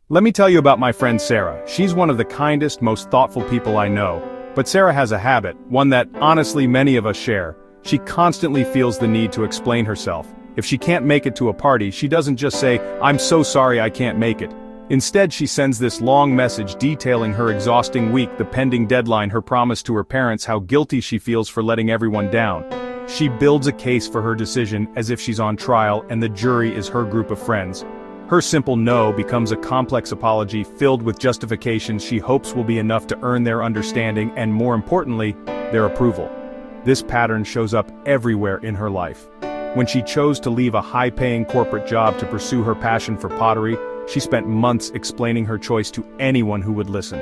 Let me tell you about my friend Sarah. She's one of the kindest, most thoughtful people I know. But Sarah has a habit, one that, honestly, many of us share. She constantly feels the need to explain herself. If she can't make it to a party, she doesn't just say, "I'm so sorry I can't make it." Instead, she sends this long message detailing her exhausting week, the pending deadline, her promise to her parents, how guilty she feels for letting everyone down. She builds a case for her decision as if she's on trial and the jury is her group of friends. Her simple no becomes a complex apology filled with justifications she hopes will be enough to earn their understanding and, more importantly, their approval. This pattern shows up everywhere in her life. When she chose to leave a high-paying corporate job to pursue her passion for pottery, she spent months explaining her choice to anyone who would listen.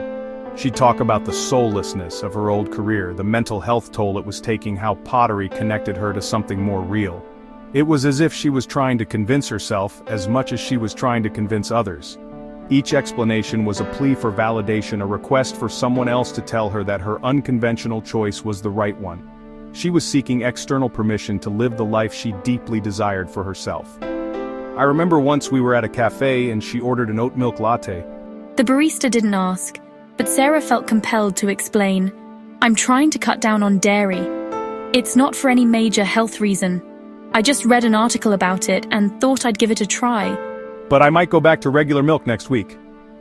She'd talk about the soullessness of her old career, the mental health toll it was taking, how pottery connected her to something more real. It was as if she was trying to convince herself as much as she was trying to convince others. Each explanation was a plea for validation, a request for someone else to tell her that her unconventional choice was the right one. She was seeking external permission to live the life she deeply desired for herself. I remember once we were at a cafe and she ordered an oat milk latte. The barista didn't ask, but Sarah felt compelled to explain, "I'm trying to cut down on dairy. It's not for any major health reason. I just read an article about it and thought I'd give it a try. But I might go back to regular milk next week."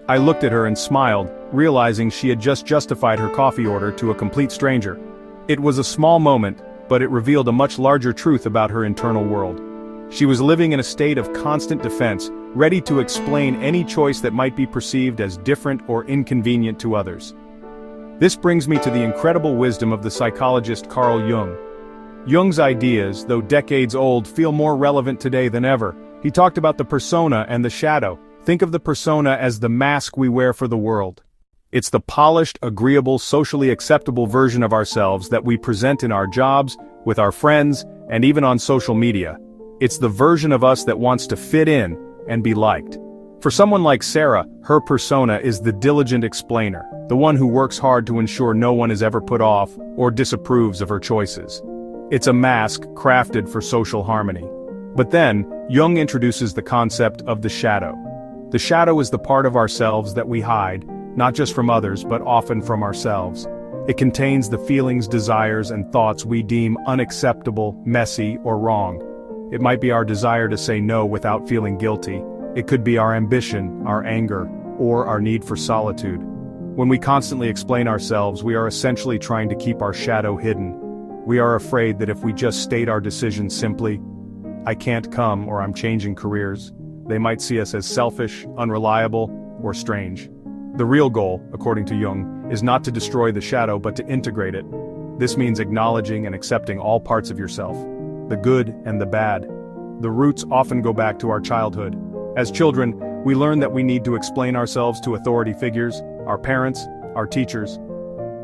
I looked at her and smiled, realizing she had just justified her coffee order to a complete stranger. It was a small moment, but it revealed a much larger truth about her internal world. She was living in a state of constant defense, ready to explain any choice that might be perceived as different or inconvenient to others. This brings me to the incredible wisdom of the psychologist Carl Jung. Jung's ideas, though decades old, feel more relevant today than ever. He talked about the persona and the shadow. Think of the persona as the mask we wear for the world. It's the polished, agreeable, socially acceptable version of ourselves that we present in our jobs, with our friends, and even on social media. It's the version of us that wants to fit in and be liked. For someone like Sarah, her persona is the diligent explainer, the one who works hard to ensure no one is ever put off or disapproves of her choices. It's a mask crafted for social harmony. But then, Jung introduces the concept of the shadow. The shadow is the part of ourselves that we hide, not just from others but often from ourselves. It contains the feelings, desires, and thoughts we deem unacceptable, messy, or wrong. It might be our desire to say no without feeling guilty. It could be our ambition, our anger, or our need for solitude. When we constantly explain ourselves, we are essentially trying to keep our shadow hidden. We are afraid that if we just state our decision simply, "I can't come" or "I'm changing careers," they might see us as selfish, unreliable, or strange. The real goal, according to Jung, is not to destroy the shadow but to integrate it. This means acknowledging and accepting all parts of yourself, the good and the bad. The roots often go back to our childhood. As children, we learn that we need to explain ourselves to authority figures, our parents, our teachers.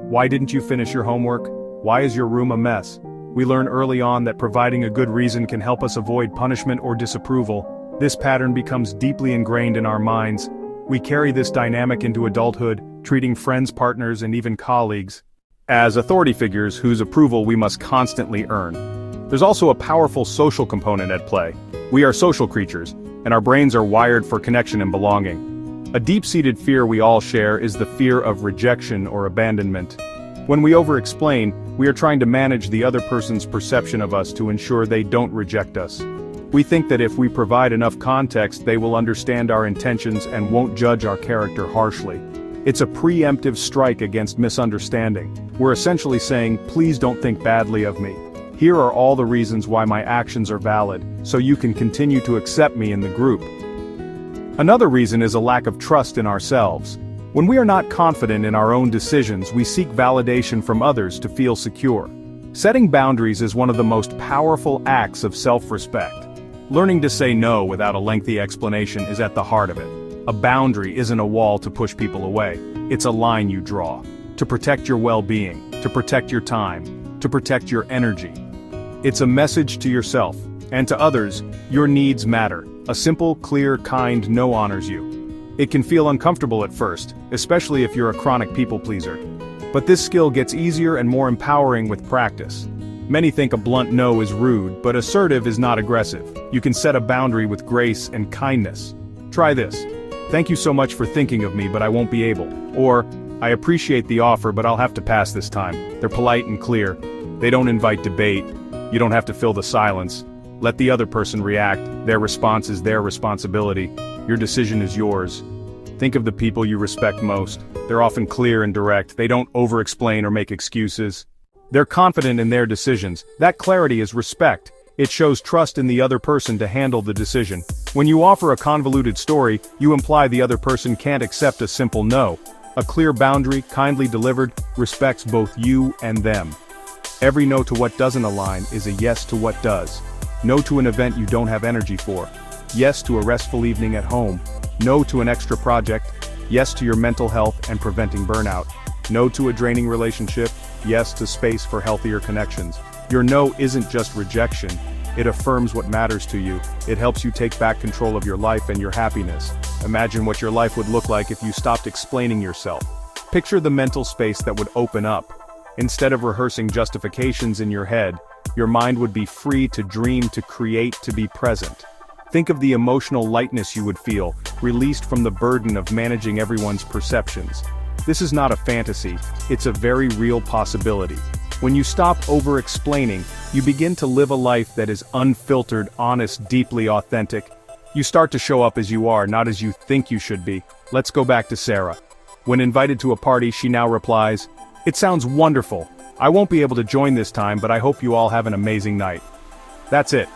Why didn't you finish your homework? Why is your room a mess? We learn early on that providing a good reason can help us avoid punishment or disapproval. This pattern becomes deeply ingrained in our minds. We carry this dynamic into adulthood, treating friends, partners, and even colleagues as authority figures whose approval we must constantly earn. There's also a powerful social component at play. We are social creatures, and our brains are wired for connection and belonging. A deep-seated fear we all share is the fear of rejection or abandonment. When we over-explain, we are trying to manage the other person's perception of us to ensure they don't reject us. We think that if we provide enough context, they will understand our intentions and won't judge our character harshly. It's a preemptive strike against misunderstanding. We're essentially saying, "Please don't think badly of me. Here are all the reasons why my actions are valid, so you can continue to accept me in the group." Another reason is a lack of trust in ourselves. When we are not confident in our own decisions, we seek validation from others to feel secure. Setting boundaries is one of the most powerful acts of self-respect. Learning to say no without a lengthy explanation is at the heart of it. A boundary isn't a wall to push people away. It's a line you draw. To protect your well-being, to protect your time, to protect your energy. It's a message to yourself, and to others, your needs matter. A simple, clear, kind no honors you. It can feel uncomfortable at first, especially if you're a chronic people pleaser. But this skill gets easier and more empowering with practice. Many think a blunt no is rude, but assertive is not aggressive. You can set a boundary with grace and kindness. Try this. "Thank you so much for thinking of me, but I won't be able." Or, "I appreciate the offer, but I'll have to pass this time." They're polite and clear. They don't invite debate. You don't have to fill the silence. Let the other person react. Their response is their responsibility. Your decision is yours. Think of the people you respect most. They're often clear and direct. They don't over-explain or make excuses. They're confident in their decisions. That clarity is respect. It shows trust in the other person to handle the decision. When you offer a convoluted story, you imply the other person can't accept a simple no. A clear boundary, kindly delivered, respects both you and them. Every no to what doesn't align is a yes to what does. No to an event you don't have energy for. Yes to a restful evening at home. No to an extra project. Yes to your mental health and preventing burnout. No to a draining relationship. Yes to space for healthier connections. Your no isn't just rejection. It affirms what matters to you. It helps you take back control of your life and your happiness. Imagine what your life would look like if you stopped explaining yourself. Picture the mental space that would open up. Instead of rehearsing justifications in your head, your mind would be free to dream, to create, to be present. Think of the emotional lightness you would feel, released from the burden of managing everyone's perceptions. This is not a fantasy, it's a very real possibility. When you stop over-explaining, you begin to live a life that is unfiltered, honest, deeply authentic. You start to show up as you are, not as you think you should be. Let's go back to Sarah. When invited to a party, she now replies, "It sounds wonderful. I won't be able to join this time, but I hope you all have an amazing night." That's it.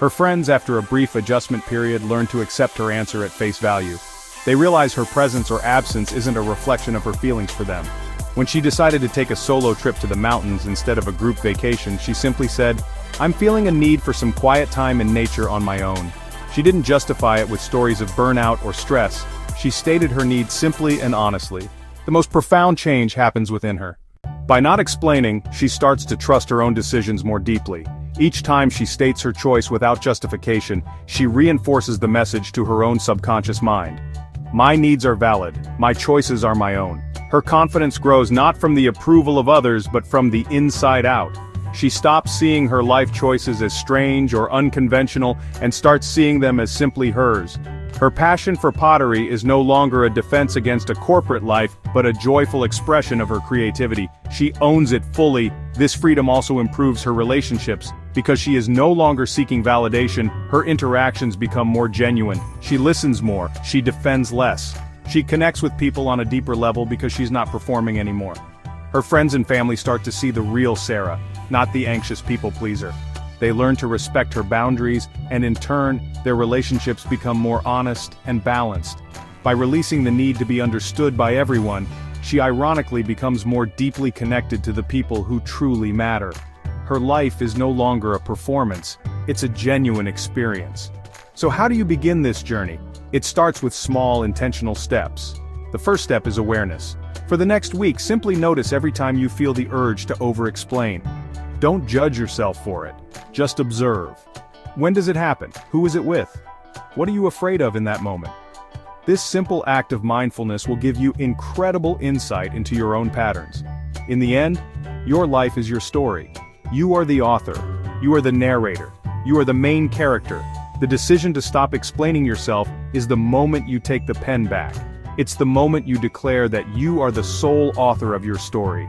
Her friends, after a brief adjustment period, learn to accept her answer at face value. They realize her presence or absence isn't a reflection of her feelings for them. When she decided to take a solo trip to the mountains instead of a group vacation, she simply said, "I'm feeling a need for some quiet time in nature on my own." She didn't justify it with stories of burnout or stress. She stated her need simply and honestly. The most profound change happens within her. By not explaining, she starts to trust her own decisions more deeply. Each time she states her choice without justification, she reinforces the message to her own subconscious mind. My needs are valid. My choices are my own. Her confidence grows not from the approval of others but from the inside out. She stops seeing her life choices as strange or unconventional and starts seeing them as simply hers. Her passion for pottery is no longer a defense against a corporate life, but a joyful expression of her creativity. She owns it fully. This freedom also improves her relationships. Because she is no longer seeking validation, her interactions become more genuine. She listens more. She defends less. She connects with people on a deeper level because she's not performing anymore. Her friends and family start to see the real Sarah, not the anxious people pleaser. They learn to respect her boundaries, and in turn, their relationships become more honest and balanced. By releasing the need to be understood by everyone, she ironically becomes more deeply connected to the people who truly matter. Her life is no longer a performance, it's a genuine experience. So how do you begin this journey? It starts with small, intentional steps. The first step is awareness. For the next week, simply notice every time you feel the urge to over-explain. Don't judge yourself for it. Just observe. When does it happen? Who is it with? What are you afraid of in that moment? This simple act of mindfulness will give you incredible insight into your own patterns. In the end, your life is your story. You are the author. You are the narrator. You are the main character. The decision to stop explaining yourself is the moment you take the pen back. It's the moment you declare that you are the sole author of your story.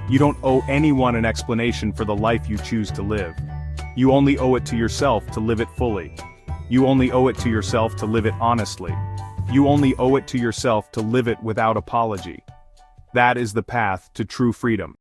You don't owe anyone an explanation for the life you choose to live. You only owe it to yourself to live it fully. You only owe it to yourself to live it honestly. You only owe it to yourself to live it without apology. That is the path to true freedom.